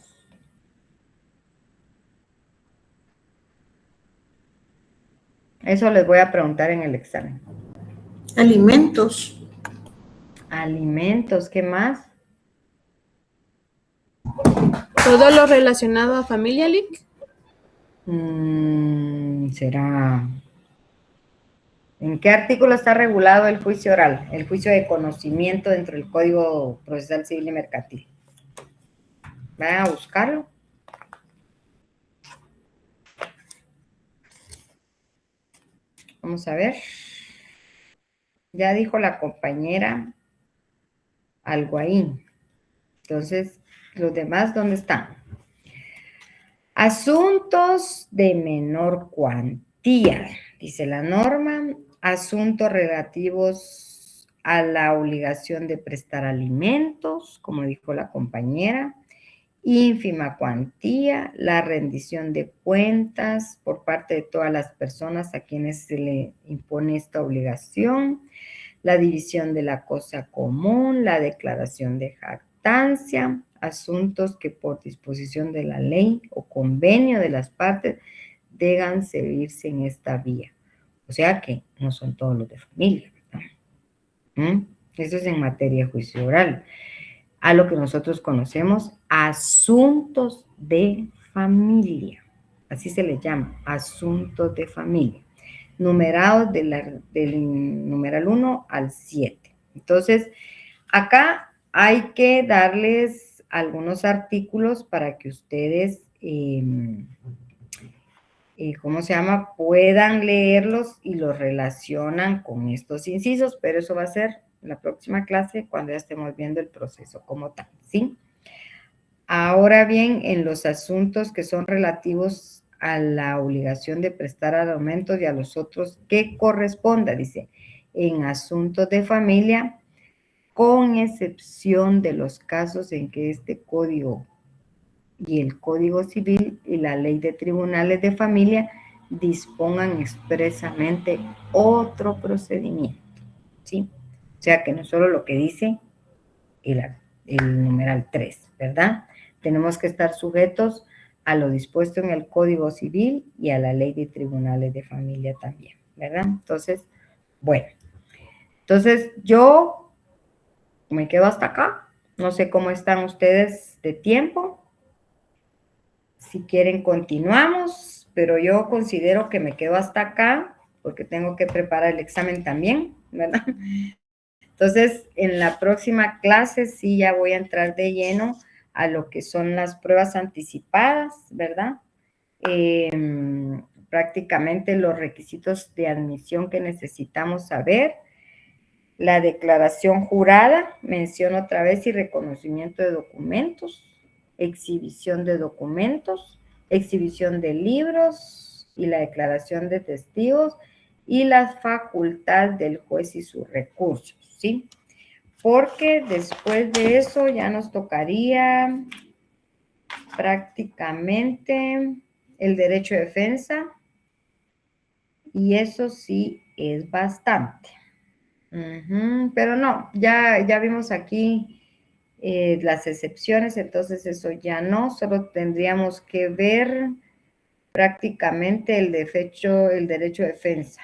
Eso les voy a preguntar en el examen. Alimentos. Alimentos, ¿qué más? Todo lo relacionado a familia, Lick. Será... ¿En qué artículo está regulado el juicio oral? El juicio de conocimiento dentro del Código Procesal Civil y Mercantil. Vayan a buscarlo. Vamos a ver. Ya dijo la compañera algo ahí. Entonces, los demás, ¿dónde están? Asuntos de menor cuantía, dice la norma. Asuntos relativos a la obligación de prestar alimentos, como dijo la compañera. Ínfima cuantía, la rendición de cuentas por parte de todas las personas a quienes se le impone esta obligación, la división de la cosa común, la declaración de jactancia, asuntos que por disposición de la ley o convenio de las partes deban seguirse en esta vía. O sea que no son todos los de familia, ¿verdad? Eso es en materia de juicio oral. A lo que nosotros conocemos asuntos de familia. Así se le llama, asuntos de familia. Numerados del numeral 1 al 7. Entonces, acá hay que darles algunos artículos para que ustedes, ¿cómo se llama? Puedan leerlos y los relacionan con estos incisos, pero eso va a ser la próxima clase cuando ya estemos viendo el proceso como tal, ¿sí? Ahora bien, en los asuntos que son relativos a la obligación de prestar alimentos y a los otros que corresponda, dice, en asuntos de familia, con excepción de los casos en que este código y el Código Civil y la Ley de Tribunales de Familia dispongan expresamente otro procedimiento, ¿sí? O sea que no solo lo que dice el numeral 3, ¿verdad? Tenemos que estar sujetos a lo dispuesto en el Código Civil y a la Ley de Tribunales de Familia también, ¿verdad? Entonces, bueno. Entonces, yo me quedo hasta acá No sé cómo están ustedes de tiempo. Si quieren, continuamos, pero yo considero que me quedo hasta acá porque tengo que preparar el examen también, ¿verdad? Entonces, en la próxima clase sí ya voy a entrar de lleno a lo que son las pruebas anticipadas, ¿verdad? Prácticamente los requisitos de admisión que necesitamos saber. La declaración jurada, menciono otra vez, y reconocimiento de documentos, exhibición de documentos, exhibición de libros y la declaración de testigos y la facultad del juez y sus recursos, ¿sí? Porque después de eso ya nos tocaría prácticamente el derecho de defensa y eso sí es bastante. Pero no, ya vimos aquí las excepciones, entonces eso ya no, solo tendríamos que ver prácticamente el derecho de defensa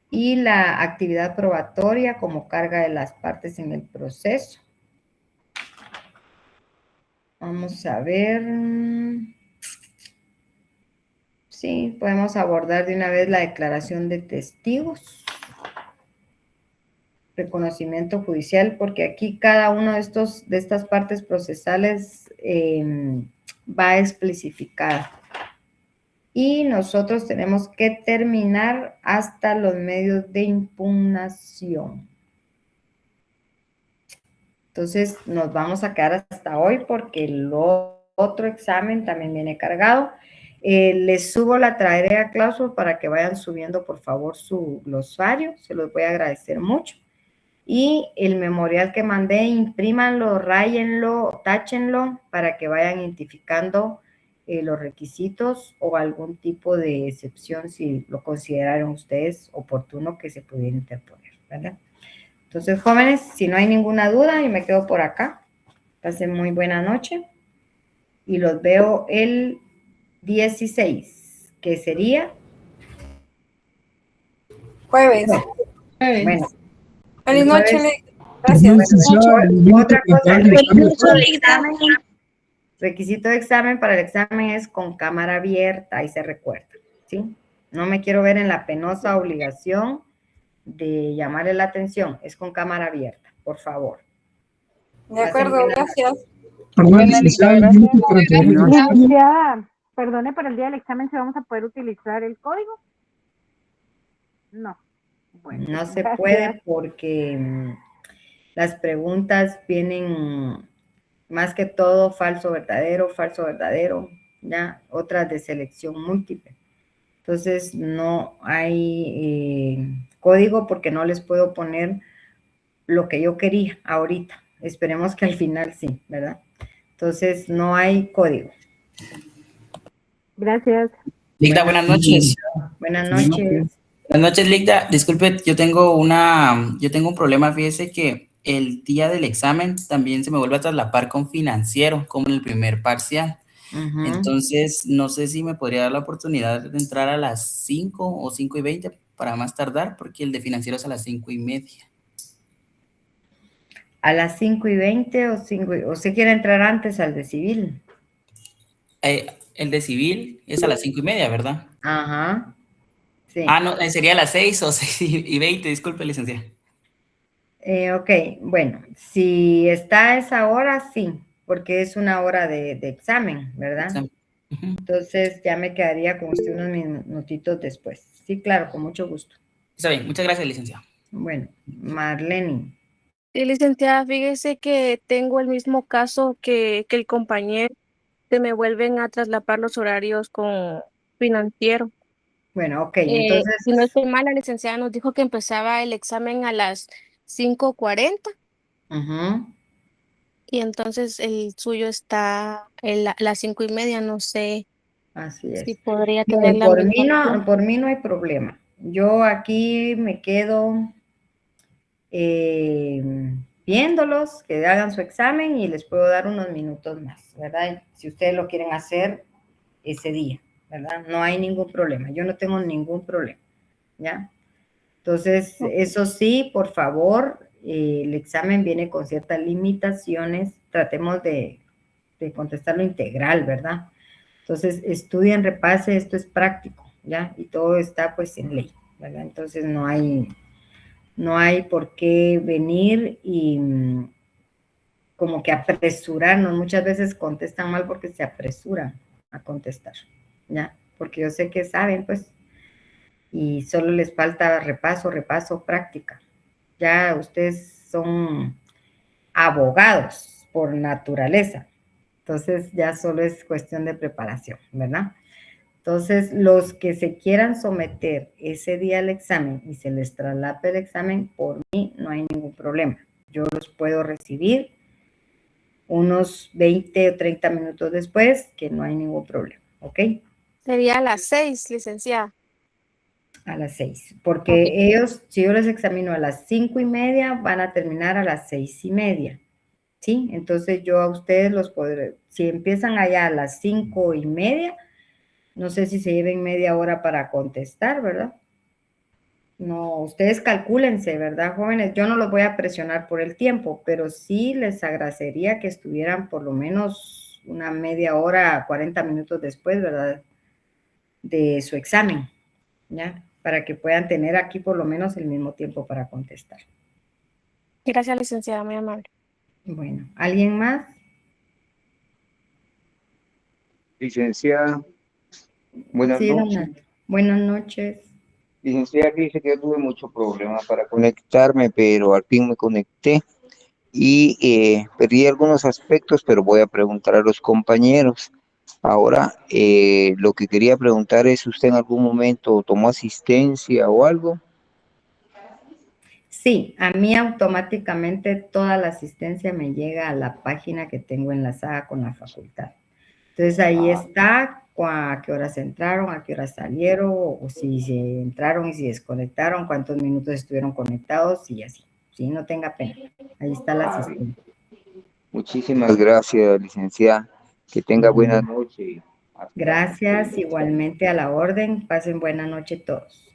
y la actividad probatoria como carga de las partes en el proceso. Vamos a ver. Sí, podemos abordar de una vez la declaración de testigos. Reconocimiento judicial, porque aquí cada uno de estas partes procesales va a especificar. Y nosotros tenemos que terminar hasta los medios de impugnación. Entonces, nos vamos a quedar hasta hoy porque el otro examen también viene cargado. Les subo la tarea Clausur para que vayan subiendo, por favor, su glosario. Se los voy a agradecer mucho. Y el memorial que mandé, imprímanlo, ráyenlo, táchenlo para que vayan identificando los requisitos o algún tipo de excepción si lo consideraron ustedes oportuno que se pudiera interponer, ¿verdad? Entonces, jóvenes, si no hay ninguna duda, y me quedo por acá. Pasen muy buena noche y los veo el 16, que sería Jueves. bueno. Feliz noche, Jueves. Leida. Gracias. Otra cosa, requisito de examen para el examen es con cámara abierta, ahí se recuerda, ¿sí? No me quiero ver en la penosa obligación de llamarle la atención, es con cámara abierta, por favor. De acuerdo, gracias. Licenciada, perdone, para el día del examen, ¿si vamos a poder utilizar el código? No. Bueno, no se gracias. puede porque las preguntas vienen más que todo falso, verdadero, ya, otras de selección múltiple. Entonces no hay código porque no les puedo poner lo que yo quería ahorita. Esperemos que al final sí, ¿verdad? Entonces no hay código. Gracias. Ligda, buenas noches. Buenas noches. Buenas noches, Ligda. Disculpe, yo tengo un problema. Fíjese que el día del examen también se me vuelve a traslapar con financiero, como en el primer parcial. Entonces, no sé si me podría dar la oportunidad de entrar a las 5 o 5:20 para más tardar, porque el de financiero es a las 5:30. A las 5:20 o se quiere entrar antes al de civil. El de civil es a las 5:30, ¿verdad? Ajá. Sí. Ah, no, sería a las 6 o 6:20, disculpe, licenciada. Ok, bueno, si está a esa hora, sí, porque es una hora de examen, ¿verdad? Entonces ya me quedaría con usted unos minutitos después. Sí, claro, con mucho gusto. Está bien, muchas gracias, licenciada. Bueno, Marlene. Sí, licenciada, fíjese que tengo el mismo caso que el compañero, que me vuelven a traslapar los horarios con financiero. Bueno, ok, entonces... Si no estoy mal, la licenciada nos dijo que empezaba el examen a las 5:40 y entonces el suyo está a las 5:30, no sé. Así es. Si podría tener la por mí no hay problema. Yo aquí me quedo viéndolos, que hagan su examen y les puedo dar unos minutos más, ¿verdad? Si ustedes lo quieren hacer ese día, ¿verdad? No hay ningún problema. Yo no tengo ningún problema, ¿ya? Entonces, eso sí, por favor, el examen viene con ciertas limitaciones, tratemos de contestarlo integral, ¿verdad? Entonces, estudien, repase, esto es práctico, ¿ya? Y todo está pues en ley, ¿verdad? Entonces no hay por qué venir y como que apresurarnos. Muchas veces contestan mal porque se apresuran a contestar, ¿ya? Porque yo sé que saben, pues, y solo les falta repaso, práctica. Ya ustedes son abogados por naturaleza, entonces ya solo es cuestión de preparación, ¿verdad? Entonces, los que se quieran someter ese día al examen y se les traslade el examen, por mí no hay ningún problema. Yo los puedo recibir unos 20 o 30 minutos después, que no hay ningún problema, ¿ok? Sería a las 6, licenciada. A las 6, porque ellos, si yo les examino a las 5:30, van a terminar a las 6:30, ¿sí? Entonces yo a ustedes los podré, si empiezan allá a las 5:30, no sé si se lleven media hora para contestar, ¿verdad? No, ustedes calcúlense, ¿verdad, jóvenes? Yo no los voy a presionar por el tiempo, pero sí les agradecería que estuvieran por lo menos una media hora, 40 minutos después, ¿verdad? De su examen, ¿ya? Para que puedan tener aquí por lo menos el mismo tiempo para contestar. Gracias, licenciada, muy amable. Bueno, ¿alguien más? Licenciada, buenas Sí, noches. Donato. Buenas noches. Licenciada, dice que yo tuve mucho problema para conectarme, pero al fin me conecté y perdí algunos aspectos, pero voy a preguntar a los compañeros. Ahora, lo que quería preguntar es, ¿usted en algún momento tomó asistencia o algo? Sí, a mí automáticamente toda la asistencia me llega a la página que tengo enlazada con la facultad. Entonces ahí está a qué horas entraron, a qué horas salieron, o si se entraron y si desconectaron, cuántos minutos estuvieron conectados y así. Sí, no tenga pena. Ahí está la asistencia. Muchísimas gracias, licenciada. Que tenga buena noche. Gracias, igualmente a la orden. Pasen buena noche todos.